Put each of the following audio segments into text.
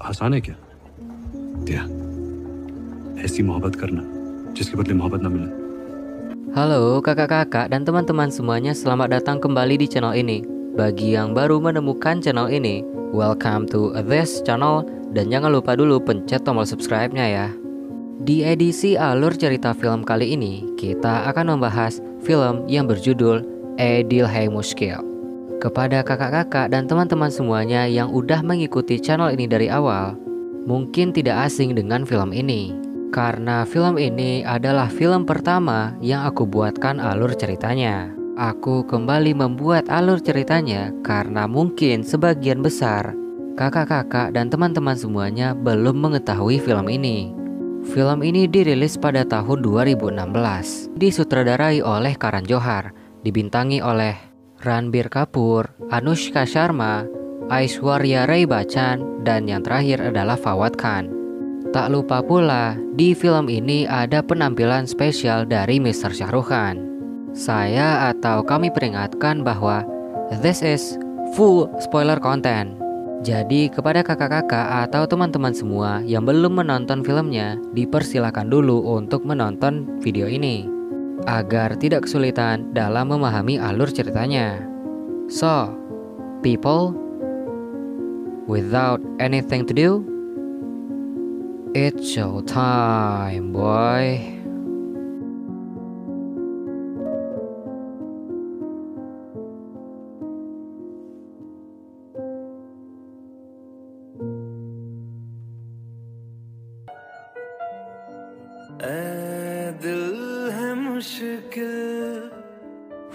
आसान है क्या? दिया ऐसी मोहब्बत करना जिसके बदले मोहब्बत ना मिले. Halo kakak-kakak dan teman-teman semuanya, selamat datang kembali di channel ini. Bagi yang baru menemukan channel ini, welcome to this channel. Dan jangan lupa dulu pencet tombol subscribe-nya ya. Di edisi alur cerita film kali ini, kita akan membahas film yang berjudul Edilhei Mushkil. Kepada kakak-kakak dan teman-teman semuanya yang udah mengikuti channel ini dari awal, mungkin tidak asing dengan film ini. Karena film ini adalah film pertama yang aku buatkan alur ceritanya. Aku kembali membuat alur ceritanya karena mungkin sebagian besar kakak-kakak dan teman-teman semuanya belum mengetahui film ini. Film ini dirilis pada tahun 2016, disutradarai oleh Karan Johar, dibintangi oleh Ranbir Kapoor, Anushka Sharma, Aishwarya Rai Bachchan, dan yang terakhir adalah Fawad Khan. Tak lupa pula, di film ini ada penampilan spesial dari Mr. Shah Rukh Khan. Saya atau kami peringatkan bahwa this is full spoiler content. Jadi kepada kakak-kakak atau teman-teman semua yang belum menonton filmnya, dipersilakan dulu untuk menonton video ini agar tidak kesulitan dalam memahami alur ceritanya. So, people, without anything to do, it's show time, boy.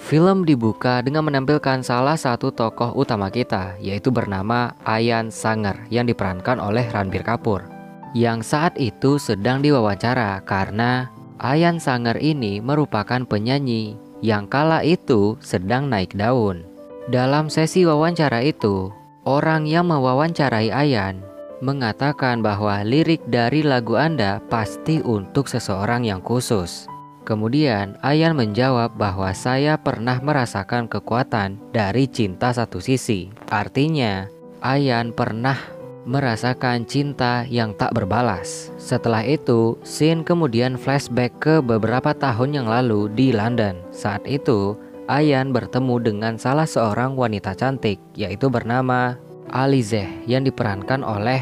Film dibuka dengan menampilkan salah satu tokoh utama kita, yaitu bernama Ayan Sanger yang diperankan oleh Ranbir Kapoor, yang saat itu sedang diwawancara karena Ayan Sanger ini merupakan penyanyi yang kala itu sedang naik daun. Dalam sesi wawancara itu, orang yang mewawancarai Ayan mengatakan bahwa lirik dari lagu Anda pasti untuk seseorang yang khusus. Kemudian Ayan menjawab bahwa saya pernah merasakan kekuatan dari cinta satu sisi. Artinya, Ayan pernah merasakan cinta yang tak berbalas. Setelah itu, scene kemudian flashback ke beberapa tahun yang lalu di London. Saat itu, Ayan bertemu dengan salah seorang wanita cantik, yaitu bernama Alizeh yang diperankan oleh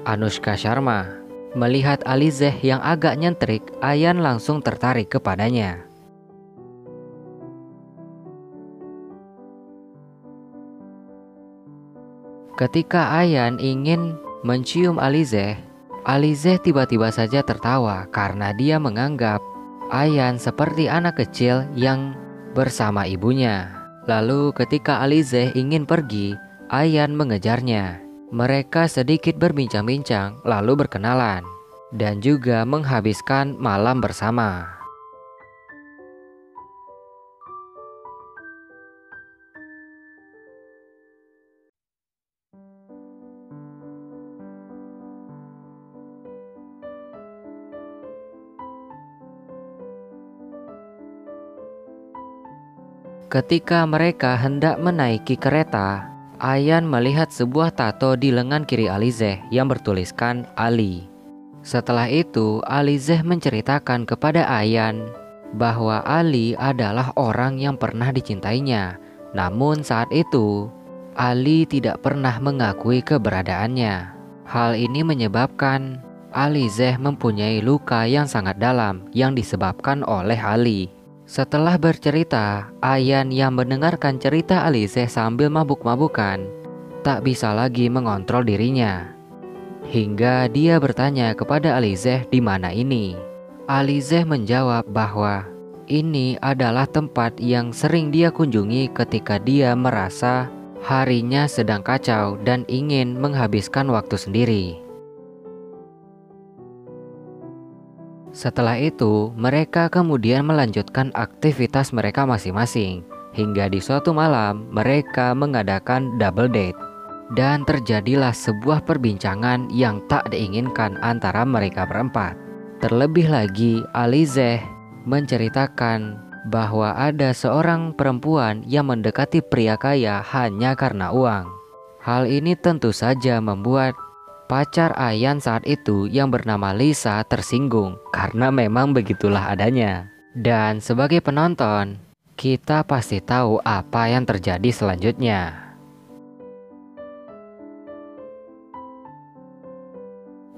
Anushka Sharma. Melihat Alizeh yang agak nyentrik, Ayan langsung tertarik kepadanya. Ketika Ayan ingin mencium Alizeh, Alizeh tiba-tiba saja tertawa karena dia menganggap Ayan seperti anak kecil yang bersama ibunya. Lalu ketika Alizeh ingin pergi, Ayan mengejarnya. Mereka sedikit berbincang-bincang lalu berkenalan dan juga menghabiskan malam bersama. Ketika mereka hendak menaiki kereta, Ayan melihat sebuah tato di lengan kiri Alizeh yang bertuliskan Ali. Setelah itu, Alizeh menceritakan kepada Ayan bahwa Ali adalah orang yang pernah dicintainya. Namun saat itu, Ali tidak pernah mengakui keberadaannya. Hal ini menyebabkan Alizeh mempunyai luka yang sangat dalam yang disebabkan oleh Ali. Setelah bercerita, Ayan yang mendengarkan cerita Alizeh sambil mabuk-mabukan tak bisa lagi mengontrol dirinya. Hingga dia bertanya kepada Alizeh di mana ini. Alizeh menjawab bahwa ini adalah tempat yang sering dia kunjungi ketika dia merasa harinya sedang kacau dan ingin menghabiskan waktu sendiri. Setelah itu, mereka kemudian melanjutkan aktivitas mereka masing-masing. Hingga di suatu malam, mereka mengadakan double date. Dan terjadilah sebuah perbincangan yang tak diinginkan antara mereka berempat. Terlebih lagi, Alizeh menceritakan bahwa ada seorang perempuan yang mendekati pria kaya hanya karena uang. Hal ini tentu saja membuat pacar Ayan saat itu yang bernama Lisa tersinggung karena memang begitulah adanya. Dan sebagai penonton, kita pasti tahu apa yang terjadi selanjutnya.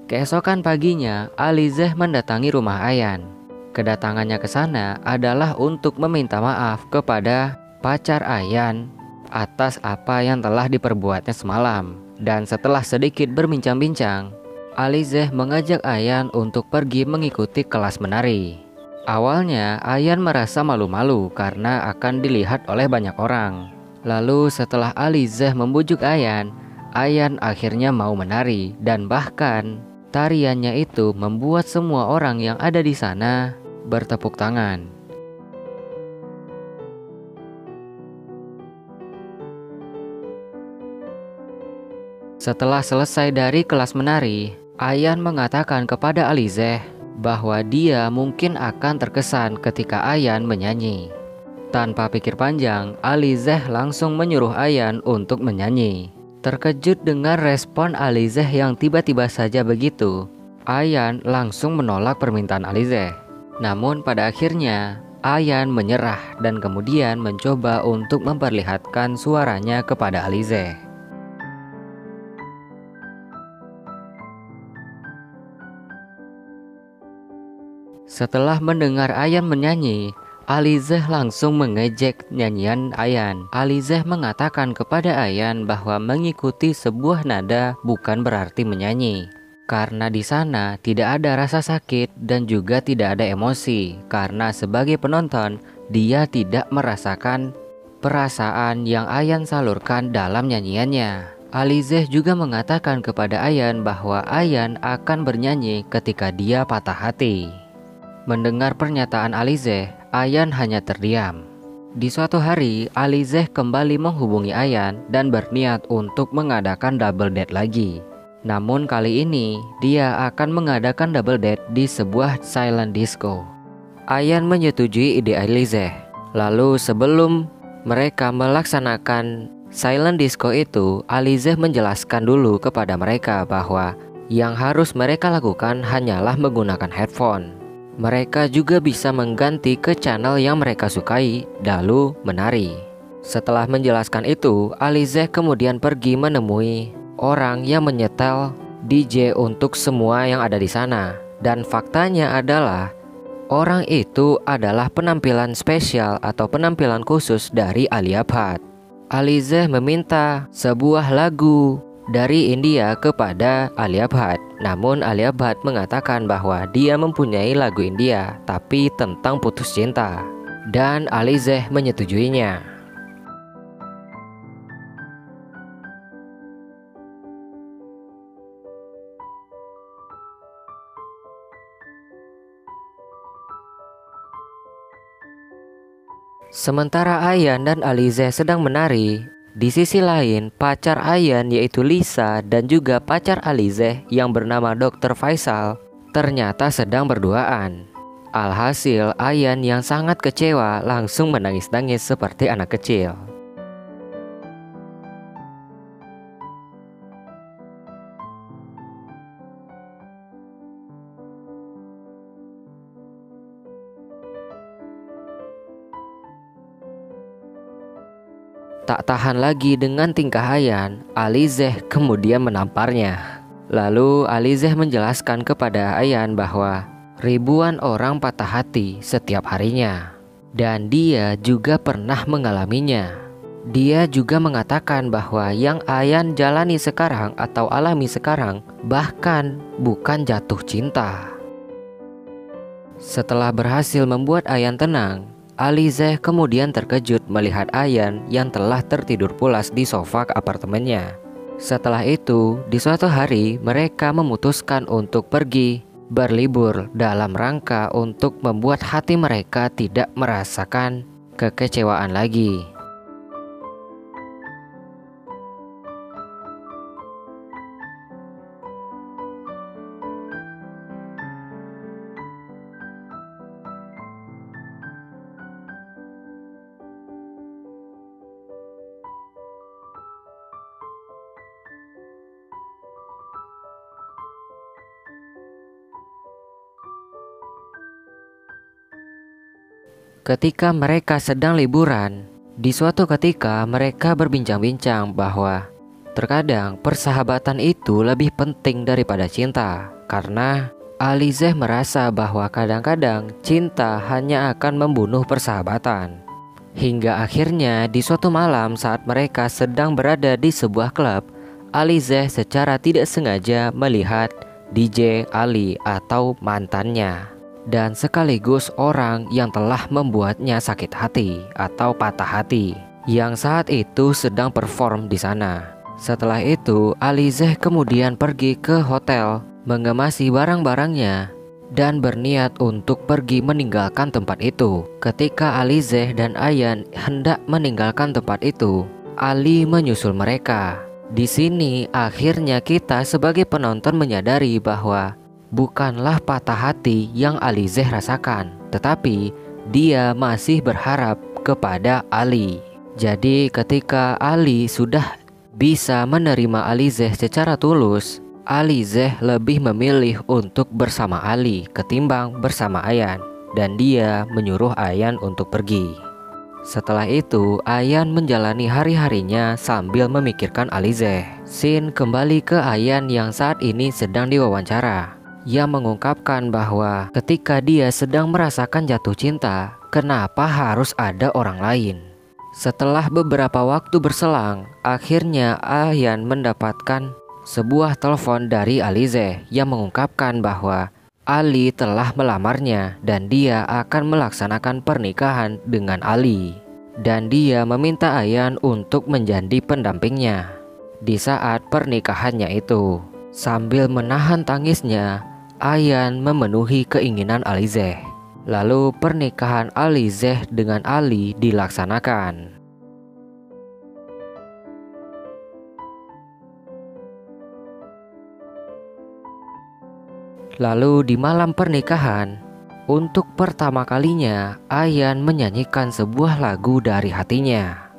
Keesokan paginya, Alizeh mendatangi rumah Ayan. Kedatangannya ke sana adalah untuk meminta maaf kepada pacar Ayan atas apa yang telah diperbuatnya semalam. Dan setelah sedikit berbincang-bincang, Alizeh mengajak Ayan untuk pergi mengikuti kelas menari. Awalnya Ayan merasa malu-malu karena akan dilihat oleh banyak orang. Lalu setelah Alizeh membujuk Ayan, Ayan akhirnya mau menari dan bahkan tariannya itu membuat semua orang yang ada di sana bertepuk tangan. Setelah selesai dari kelas menari, Ayan mengatakan kepada Alizeh bahwa dia mungkin akan terkesan ketika Ayan menyanyi. Tanpa pikir panjang, Alizeh langsung menyuruh Ayan untuk menyanyi. Terkejut dengan respon Alizeh yang tiba-tiba saja begitu, Ayan langsung menolak permintaan Alizeh. Namun pada akhirnya, Ayan menyerah dan kemudian mencoba untuk memperlihatkan suaranya kepada Alizeh. Setelah mendengar Ayan menyanyi, Alizeh langsung mengejek nyanyian Ayan. Alizeh mengatakan kepada Ayan bahwa mengikuti sebuah nada bukan berarti menyanyi. Karena di sana tidak ada rasa sakit dan juga tidak ada emosi. Karena sebagai penonton, dia tidak merasakan perasaan yang Ayan salurkan dalam nyanyiannya. Alizeh juga mengatakan kepada Ayan bahwa Ayan akan bernyanyi ketika dia patah hati. Mendengar pernyataan Alizeh, Ayan hanya terdiam. Di suatu hari, Alizeh kembali menghubungi Ayan dan berniat untuk mengadakan double date lagi. Namun kali ini, dia akan mengadakan double date di sebuah silent disco. Ayan menyetujui ide Alizeh. Lalu sebelum mereka melaksanakan silent disco itu, Alizeh menjelaskan dulu kepada mereka bahwa yang harus mereka lakukan hanyalah menggunakan headphone. Mereka juga bisa mengganti ke channel yang mereka sukai, lalu menari. Setelah menjelaskan itu, Alizeh kemudian pergi menemui orang yang menyetel DJ untuk semua yang ada di sana. Dan faktanya adalah orang itu adalah penampilan spesial atau penampilan khusus dari Alia Bhatt. Alizeh meminta sebuah lagu dari India kepada Alia Bhatt. Namun Alia Bhatt mengatakan bahwa dia mempunyai lagu India tapi tentang putus cinta. Dan Alizeh menyetujuinya. Sementara Ayan dan Alizeh sedang menari, di sisi lain pacar Ayan yaitu Lisa dan juga pacar Alizeh yang bernama Dr. Faisal ternyata sedang berduaan. Alhasil Ayan yang sangat kecewa langsung menangis-nangis seperti anak kecil. Tak tahan lagi dengan tingkah Ayan, Alizeh kemudian menamparnya. Lalu Alizeh menjelaskan kepada Ayan bahwa ribuan orang patah hati setiap harinya. Dan dia juga pernah mengalaminya. Dia juga mengatakan bahwa yang Ayan jalani sekarang atau alami sekarang bahkan bukan jatuh cinta. Setelah berhasil membuat Ayan tenang, Alizeh kemudian terkejut melihat Ayan yang telah tertidur pulas di sofa apartemennya. Setelah itu, di suatu hari mereka memutuskan untuk pergi berlibur dalam rangka untuk membuat hati mereka tidak merasakan kekecewaan lagi. Ketika mereka sedang liburan, di suatu ketika mereka berbincang-bincang bahwa terkadang persahabatan itu lebih penting daripada cinta. Karena Alizeh merasa bahwa kadang-kadang cinta hanya akan membunuh persahabatan. Hingga akhirnya di suatu malam saat mereka sedang berada di sebuah klub, Alizeh secara tidak sengaja melihat DJ Ali atau mantannya, dan sekaligus orang yang telah membuatnya sakit hati atau patah hati, yang saat itu sedang perform di sana. Setelah itu, Alizeh kemudian pergi ke hotel, mengemasi barang-barangnya, dan berniat untuk pergi meninggalkan tempat itu. Ketika Alizeh dan Ayan hendak meninggalkan tempat itu, Ali menyusul mereka. Di sini akhirnya kita sebagai penonton menyadari bahwa bukanlah patah hati yang Alizeh rasakan, tetapi dia masih berharap kepada Ali. Jadi ketika Ali sudah bisa menerima Alizeh secara tulus, Alizeh lebih memilih untuk bersama Ali ketimbang bersama Ayan, dan dia menyuruh Ayan untuk pergi. Setelah itu, Ayan menjalani hari-harinya sambil memikirkan Alizeh. Scene kembali ke Ayan yang saat ini sedang diwawancara. Ia mengungkapkan bahwa ketika dia sedang merasakan jatuh cinta, kenapa harus ada orang lain? Setelah beberapa waktu berselang, akhirnya Ayan mendapatkan sebuah telepon dari Alizeh yang mengungkapkan bahwa Ali telah melamarnya dan dia akan melaksanakan pernikahan dengan Ali. Dan dia meminta Ayan untuk menjadi pendampingnya di saat pernikahannya itu. Sambil menahan tangisnya, Ayan memenuhi keinginan Alizeh. Lalu pernikahan Alizeh dengan Ali dilaksanakan. Lalu di malam pernikahan, untuk pertama kalinya Ayan menyanyikan sebuah lagu dari hatinya.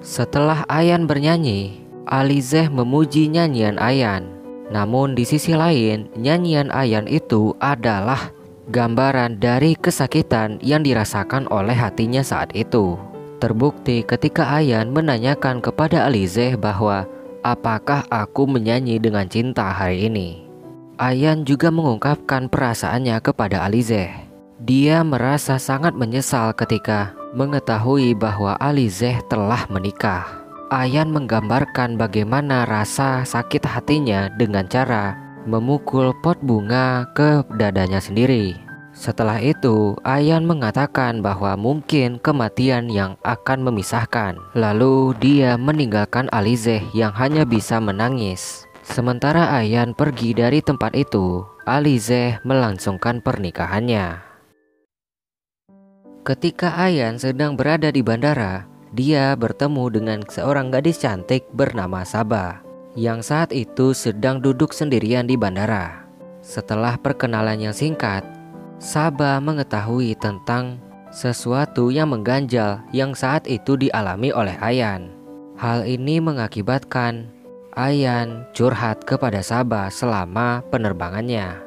Setelah Ayan bernyanyi, Alizeh memuji nyanyian Ayan. Namun di sisi lain, nyanyian Ayan itu adalah gambaran dari kesakitan yang dirasakan oleh hatinya saat itu. Terbukti ketika Ayan menanyakan kepada Alizeh bahwa apakah aku menyanyi dengan cinta hari ini. Ayan juga mengungkapkan perasaannya kepada Alizeh. Dia merasa sangat menyesal ketika mengetahui bahwa Alizeh telah menikah. Ayan menggambarkan bagaimana rasa sakit hatinya dengan cara memukul pot bunga ke dadanya sendiri. Setelah itu, Ayan mengatakan bahwa mungkin kematian yang akan memisahkan. Lalu dia meninggalkan Alizeh yang hanya bisa menangis. Sementara Ayan pergi dari tempat itu, Alizeh melangsungkan pernikahannya. Ketika Ayan sedang berada di bandara, dia bertemu dengan seorang gadis cantik bernama Sabah, yang saat itu sedang duduk sendirian di bandara. Setelah perkenalan yang singkat, Sabah mengetahui tentang sesuatu yang mengganjal yang saat itu dialami oleh Ayan. Hal ini mengakibatkan Ayan curhat kepada Sabah selama penerbangannya.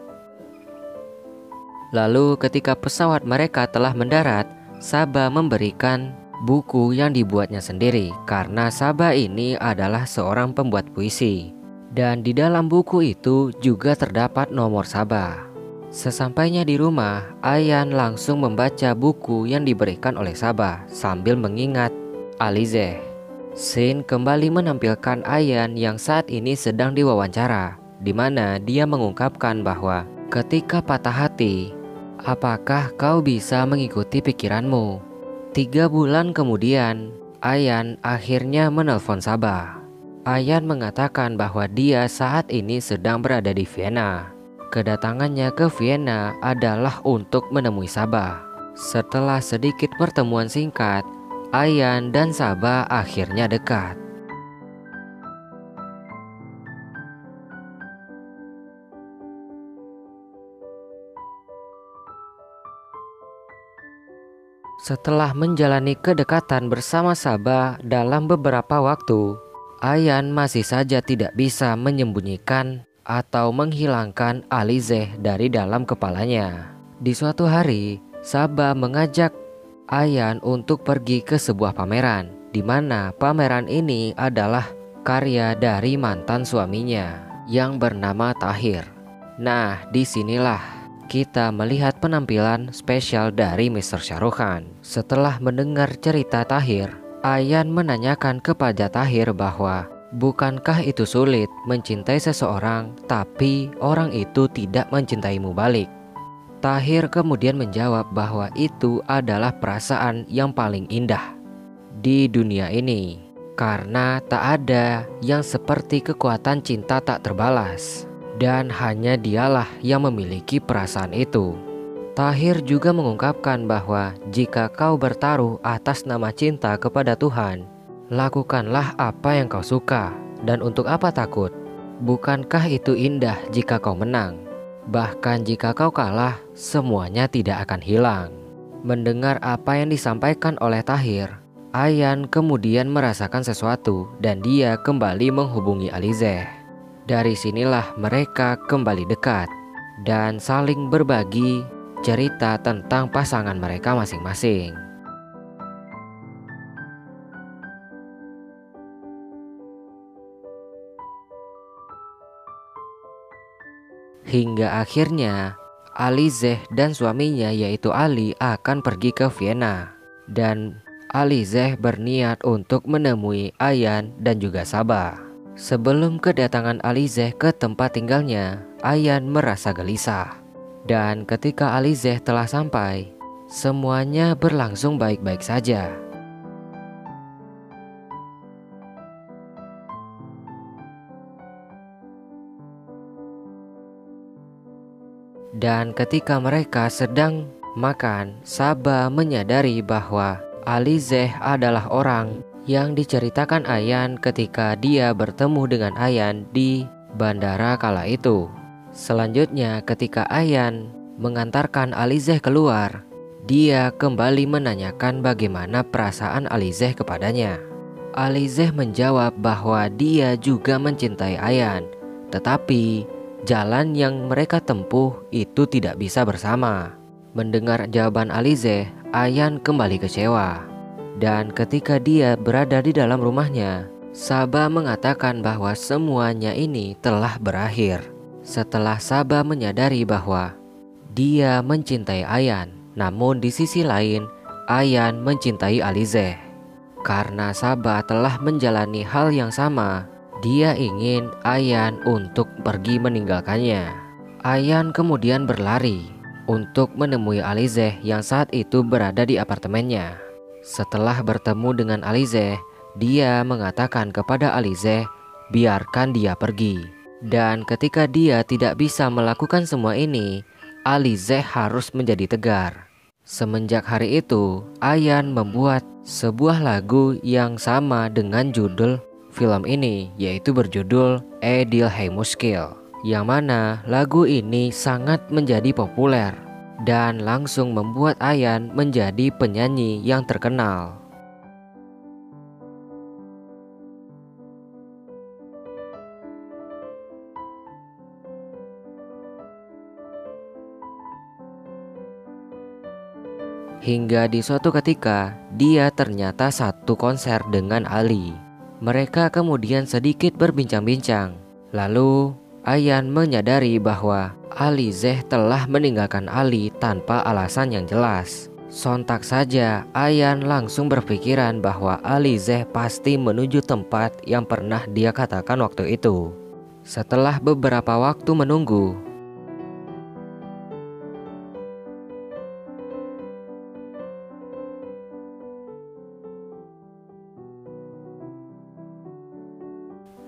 Lalu ketika pesawat mereka telah mendarat, Sabah memberikan buku yang dibuatnya sendiri karena Sabah ini adalah seorang pembuat puisi. Dan di dalam buku itu juga terdapat nomor Sabah. Sesampainya di rumah, Ayan langsung membaca buku yang diberikan oleh Sabah sambil mengingat Alizeh. Scene kembali menampilkan Ayan yang saat ini sedang diwawancara, di mana dia mengungkapkan bahwa ketika patah hati, apakah kau bisa mengikuti pikiranmu? 3 bulan kemudian, Ayan akhirnya menelpon Sabah. Ayan mengatakan bahwa dia saat ini sedang berada di Vienna. Kedatangannya ke Vienna adalah untuk menemui Sabah. Setelah sedikit pertemuan singkat, Ayan dan Sabah akhirnya dekat. Setelah menjalani kedekatan bersama Sabah dalam beberapa waktu, Ayan masih saja tidak bisa menyembunyikan atau menghilangkan Alizeh dari dalam kepalanya. Di suatu hari, Saba mengajak Ayan untuk pergi ke sebuah pameran, di mana pameran ini adalah karya dari mantan suaminya yang bernama Tahir. Nah, disinilah kita melihat penampilan spesial dari Mr. Shah Rukh Khan. Setelah mendengar cerita Tahir, Ayan menanyakan kepada Tahir bahwa bukankah itu sulit mencintai seseorang tapi orang itu tidak mencintaimu balik? Tahir kemudian menjawab bahwa itu adalah perasaan yang paling indah di dunia ini, karena tak ada yang seperti kekuatan cinta tak terbalas, dan hanya dialah yang memiliki perasaan itu. Tahir juga mengungkapkan bahwa jika kau bertaruh atas nama cinta kepada Tuhan, lakukanlah apa yang kau suka, dan untuk apa takut? Bukankah itu indah jika kau menang? Bahkan jika kau kalah, semuanya tidak akan hilang. Mendengar apa yang disampaikan oleh Tahir, Ayan kemudian merasakan sesuatu dan dia kembali menghubungi Alizeh. Dari sinilah mereka kembali dekat dan saling berbagi cerita tentang pasangan mereka masing-masing. Hingga akhirnya Alizeh dan suaminya yaitu Ali akan pergi ke Vienna, dan Alizeh berniat untuk menemui Ayan dan juga Saba. Sebelum kedatangan Alizeh ke tempat tinggalnya, Ayan merasa gelisah. Dan ketika Alizeh telah sampai, semuanya berlangsung baik-baik saja. Dan ketika mereka sedang makan, Saba menyadari bahwa Alizeh adalah orang yang diceritakan Ayan ketika dia bertemu dengan Ayan di bandara kala itu. Selanjutnya ketika Ayan mengantarkan Alizeh keluar, dia kembali menanyakan bagaimana perasaan Alizeh kepadanya. Alizeh menjawab bahwa dia juga mencintai Ayan, tetapi jalan yang mereka tempuh itu tidak bisa bersama. Mendengar jawaban Alizeh, Ayan kembali kecewa. Dan ketika dia berada di dalam rumahnya, Saba mengatakan bahwa semuanya ini telah berakhir. Setelah Saba menyadari bahwa dia mencintai Ayan, namun di sisi lain Ayan mencintai Alizeh. Karena Saba telah menjalani hal yang sama, dia ingin Ayan untuk pergi meninggalkannya. Ayan kemudian berlari untuk menemui Alizeh yang saat itu berada di apartemennya. Setelah bertemu dengan Alizeh, dia mengatakan kepada Alizeh, biarkan dia pergi. Dan ketika dia tidak bisa melakukan semua ini, Alizeh harus menjadi tegar. Semenjak hari itu, Ayan membuat sebuah lagu yang sama dengan judul film ini, yaitu berjudul Edil Hey Muskil, yang mana lagu ini sangat menjadi populer dan langsung membuat Ayan menjadi penyanyi yang terkenal. Hingga di suatu ketika, dia ternyata satu konser dengan Ali. Mereka kemudian sedikit berbincang-bincang. Lalu Ayan menyadari bahwa Alizeh telah meninggalkan Ali tanpa alasan yang jelas. Sontak saja Ayan langsung berpikiran bahwa Alizeh pasti menuju tempat yang pernah dia katakan waktu itu. Setelah beberapa waktu menunggu,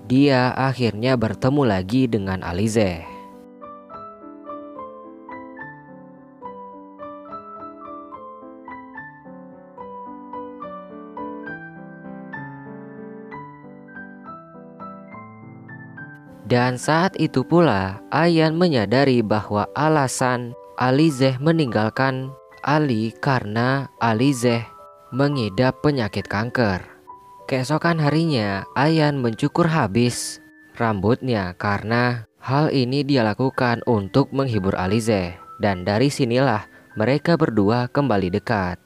dia akhirnya bertemu lagi dengan Alizeh. Dan saat itu pula Ayan menyadari bahwa alasan Alizeh meninggalkan Ali karena Alizeh mengidap penyakit kanker. Keesokan harinya, Ayan mencukur habis rambutnya karena hal ini dia lakukan untuk menghibur Alize. Dan dari sinilah mereka berdua kembali dekat.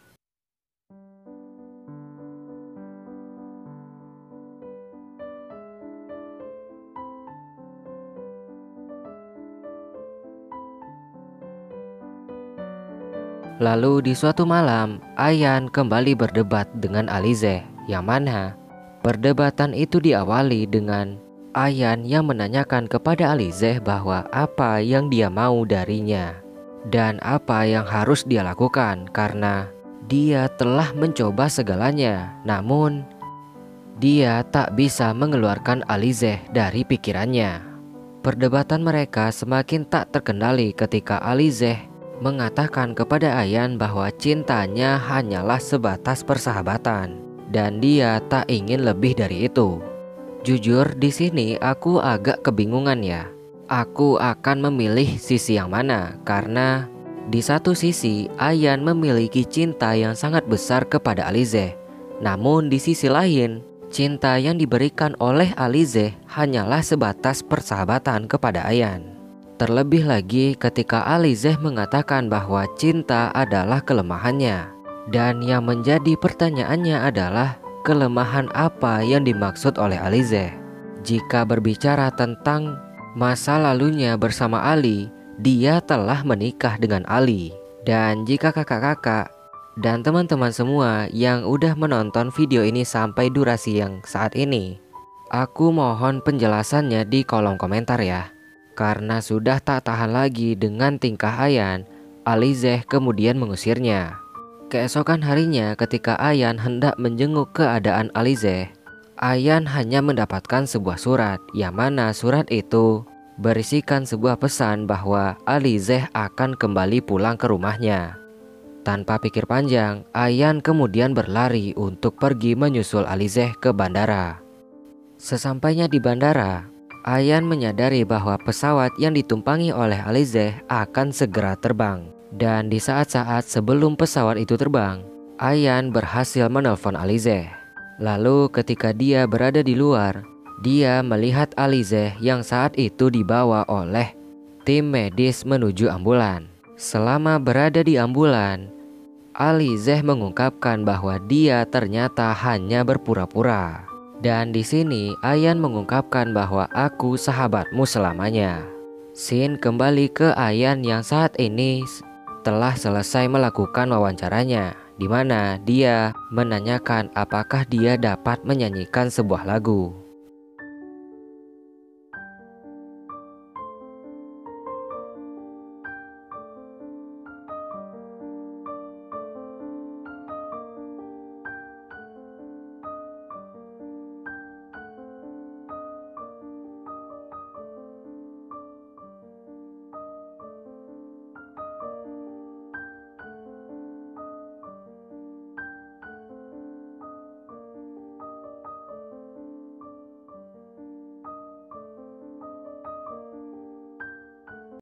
Lalu di suatu malam, Ayan kembali berdebat dengan Alize, yang mana perdebatan itu diawali dengan Ayan yang menanyakan kepada Alize bahwa apa yang dia mau darinya dan apa yang harus dia lakukan karena dia telah mencoba segalanya, namun dia tak bisa mengeluarkan Alize dari pikirannya. Perdebatan mereka semakin tak terkendali ketika Alize mengatakan kepada Ayan bahwa cintanya hanyalah sebatas persahabatan dan dia tak ingin lebih dari itu. Jujur di sini aku agak kebingungan ya. Aku akan memilih sisi yang mana karena di satu sisi Ayan memiliki cinta yang sangat besar kepada Alize. Namun di sisi lain, cinta yang diberikan oleh Alize hanyalah sebatas persahabatan kepada Ayan. Terlebih lagi ketika Alize mengatakan bahwa cinta adalah kelemahannya. Dan yang menjadi pertanyaannya adalah kelemahan apa yang dimaksud oleh Alize. Jika berbicara tentang masa lalunya bersama Ali, dia telah menikah dengan Ali. Dan jika kakak-kakak dan teman-teman semua yang udah menonton video ini sampai durasi yang saat ini, aku mohon penjelasannya di kolom komentar ya. Karena sudah tak tahan lagi dengan tingkah Ayan, Alize kemudian mengusirnya. Keesokan harinya ketika Ayan hendak menjenguk keadaan Alize, Ayan hanya mendapatkan sebuah surat, yang mana surat itu berisikan sebuah pesan bahwa Alize akan kembali pulang ke rumahnya. Tanpa pikir panjang, Ayan kemudian berlari untuk pergi menyusul Alize ke bandara. Sesampainya di bandara, Ayan menyadari bahwa pesawat yang ditumpangi oleh Alize akan segera terbang. Dan di saat-saat sebelum pesawat itu terbang, Ayan berhasil menelpon Alize. Lalu ketika dia berada di luar, dia melihat Alize yang saat itu dibawa oleh tim medis menuju ambulan. Selama berada di ambulan, Alize mengungkapkan bahwa dia ternyata hanya berpura-pura. Dan di sini Ayan mengungkapkan bahwa aku sahabatmu selamanya. Scene kembali ke Ayan yang saat ini telah selesai melakukan wawancaranya, di mana dia menanyakan apakah dia dapat menyanyikan sebuah lagu.